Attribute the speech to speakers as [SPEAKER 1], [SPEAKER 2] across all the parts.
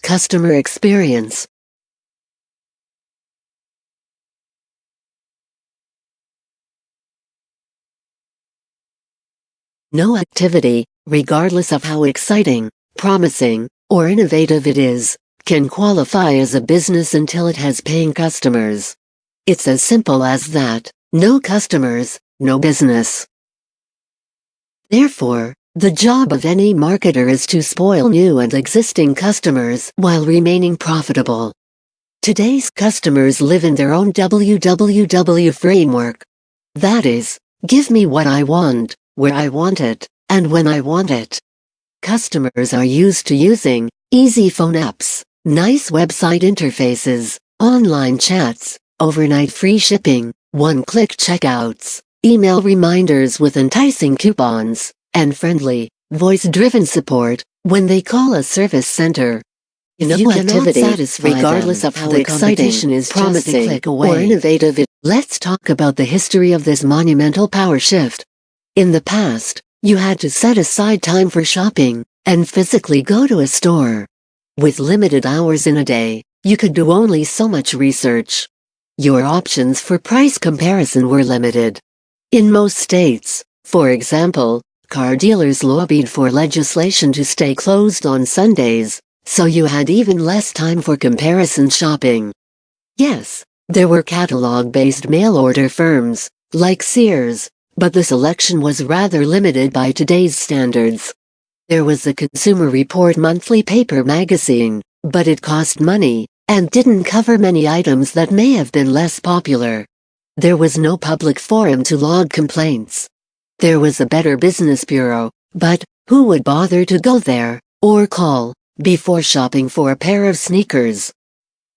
[SPEAKER 1] Customer experience. No activity, regardless of how exciting, promising, or innovative it is, can qualify as a business until it has paying customers. It's as simple as that. No customers, no business. Therefore, the job of any marketer is to spoil new and existing customers while remaining profitable. Today's customers live in their own WWW framework. That is, give me what I want, where I want it, and when I want it. Customers are used to using easy phone apps, nice website interfaces, online chats, overnight free shipping, one-click checkouts, email reminders with enticing coupons, and friendly, voice-driven support when they call a service center. If you cannot satisfy regardless of how exciting, is promising, or innovative let's talk about the history of this monumental power shift. In the past, you had to set aside time for shopping, and physically go to a store. With limited hours in a day, you could do only so much research. Your options for price comparison were limited. In most states, for example, car dealers lobbied for legislation to stay closed on Sundays, so you had even less time for comparison shopping. Yes, there were catalog-based mail-order firms, like Sears, but the selection was rather limited by today's standards. There was a Consumer Report monthly paper magazine, but it cost money, and didn't cover many items that may have been less popular. There was no public forum to log complaints. There was a Better Business Bureau, but who would bother to go there, or call, before shopping for a pair of sneakers?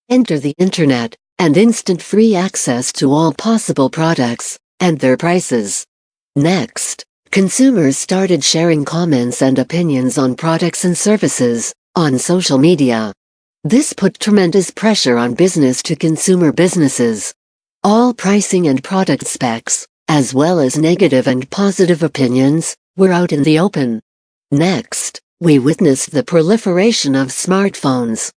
[SPEAKER 1] Enter the internet, and instant free access to all possible products, and their prices. Next, consumers started sharing comments and opinions on products and services, on social media. This put tremendous pressure on business-to-consumer businesses. All pricing and product specs, as well as negative and positive opinions, were out in the open. Next, we witnessed the proliferation of smartphones.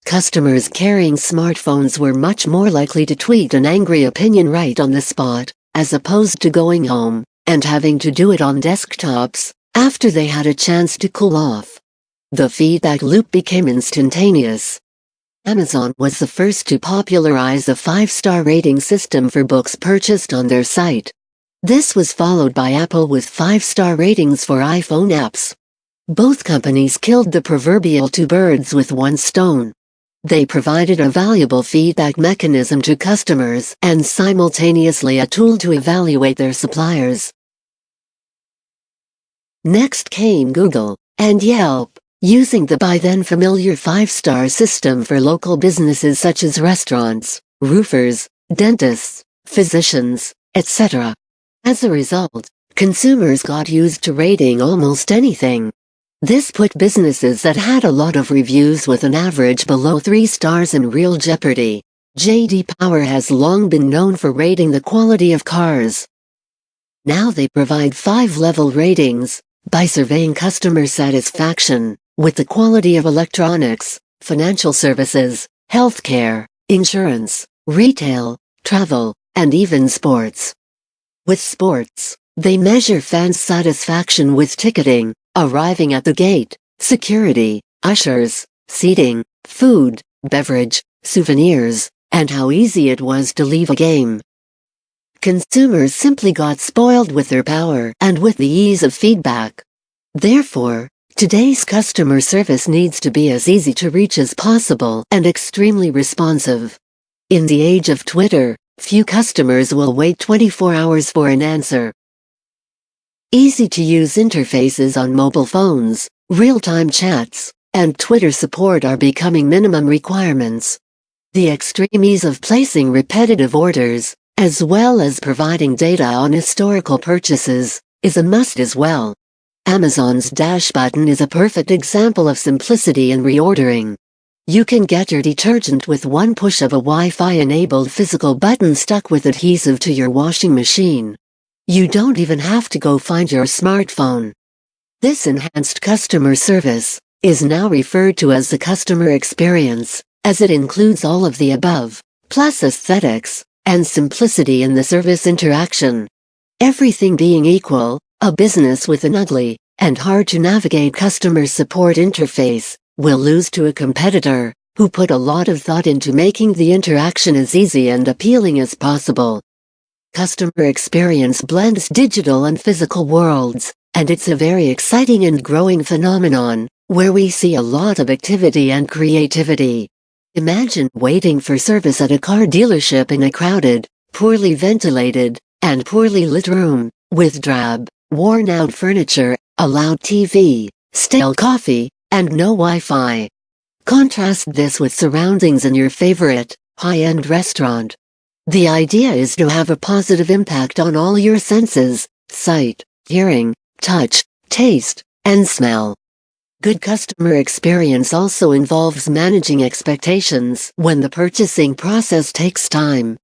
[SPEAKER 1] Customers carrying smartphones were much more likely to tweet an angry opinion right on the spot, as opposed to going home and having to do it on desktops after they had a chance to cool off. The feedback loop became instantaneous. Amazon was the first to popularize a 5-star rating system for books purchased on their site. This was followed by Apple with 5-star ratings for iPhone apps. Both companies killed the proverbial two birds with one stone. They provided a valuable feedback mechanism to customers and simultaneously a tool to evaluate their suppliers. Next came Google and Yelp, using the by then familiar 5-star system for local businesses such as restaurants, roofers, dentists, physicians, etc. As a result, consumers got used to rating almost anything. This put businesses that had a lot of reviews with an average below 3 stars in real jeopardy. J.D. Power has long been known for rating the quality of cars. Now they provide 5-level ratings, by surveying customer satisfaction, with the quality of electronics, financial services, healthcare, insurance, retail, travel, and even sports. With sports, they measure fans' satisfaction with ticketing, arriving at the gate, security, ushers, seating, food, beverage, souvenirs, and how easy it was to leave a game. Consumers simply got spoiled with their power and with the ease of feedback. Therefore, today's customer service needs to be as easy to reach as possible and extremely responsive. In the age of Twitter, few customers will wait 24 hours for an answer. Easy-to-use interfaces on mobile phones, real-time chats, and Twitter support are becoming minimum requirements. The extreme ease of placing repetitive orders, as well as providing data on historical purchases, is a must as well. Amazon's Dash button is a perfect example of simplicity in reordering. You can get your detergent with one push of a Wi-Fi-enabled physical button stuck with adhesive to your washing machine. You don't even have to go find your smartphone. This enhanced customer service is now referred to as the customer experience, as it includes all of the above, plus aesthetics and simplicity in the service interaction. Everything being equal, a business with an ugly and hard-to-navigate customer support interface will lose to a competitor who put a lot of thought into making the interaction as easy and appealing as possible. Customer experience blends digital and physical worlds, and it's a very exciting and growing phenomenon, where we see a lot of activity and creativity. Imagine waiting for service at a car dealership in a crowded, poorly ventilated, and poorly lit room, with drab, worn-out furniture, a loud TV, stale coffee, and no Wi-Fi. Contrast this with surroundings in your favorite, high-end restaurant. The idea is to have a positive impact on all your senses: sight, hearing, touch, taste, and smell. Good customer experience also involves managing expectations when the purchasing process takes time.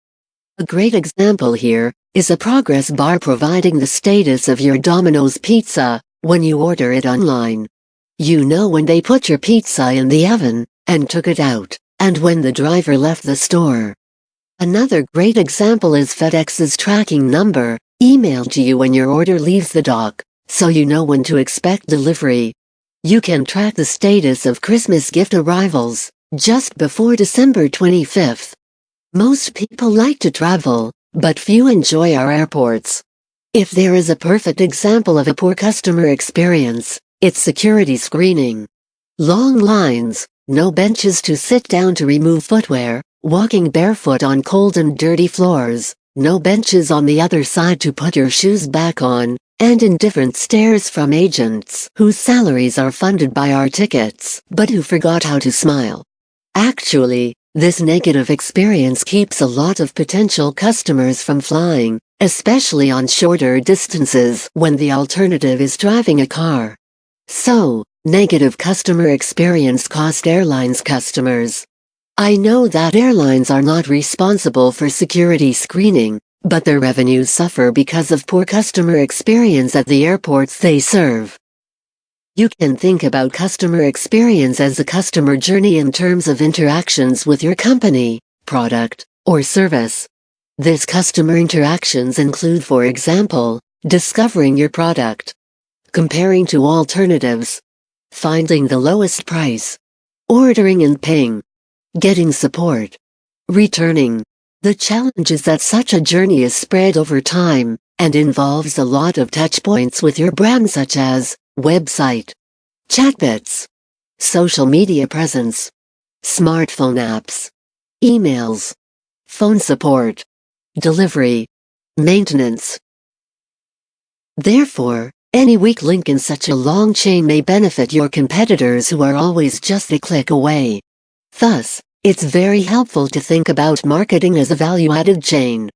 [SPEAKER 1] A great example here is a progress bar providing the status of your Domino's pizza when you order it online. You know when they put your pizza in the oven and took it out, and when the driver left the store. Another great example is FedEx's tracking number, emailed to you when your order leaves the dock, so you know when to expect delivery. You can track the status of Christmas gift arrivals just before December 25th. Most people like to travel, but few enjoy our airports. If there is a perfect example of a poor customer experience, it's security screening. Long lines, no benches to sit down to remove footwear, walking barefoot on cold and dirty floors, no benches on the other side to put your shoes back on, and indifferent stares from agents whose salaries are funded by our tickets, but who forgot how to smile. Actually, this negative experience keeps a lot of potential customers from flying, especially on shorter distances when the alternative is driving a car. So, negative customer experience cost airlines customers. I know that airlines are not responsible for security screening, but their revenues suffer because of poor customer experience at the airports they serve. You can think about customer experience as a customer journey in terms of interactions with your company, product, or service. These customer interactions include, for example, discovering your product, comparing to alternatives, finding the lowest price, ordering and paying, getting support, returning. The challenge is that such a journey is spread over time and involves a lot of touch points with your brand, such as website, chatbots, social media presence, smartphone apps, emails, phone support, delivery, maintenance. Therefore, any weak link in such a long chain may benefit your competitors who are always just a click away. Thus, it's very helpful to think about marketing as a value-added chain.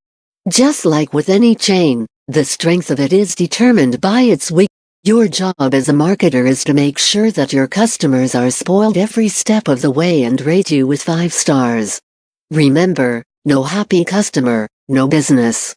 [SPEAKER 1] Just like with any chain, the strength of it is determined by its weak. Your job as a marketer is to make sure that your customers are spoiled every step of the way and rate you with 5 stars. Remember, no happy customer, no business.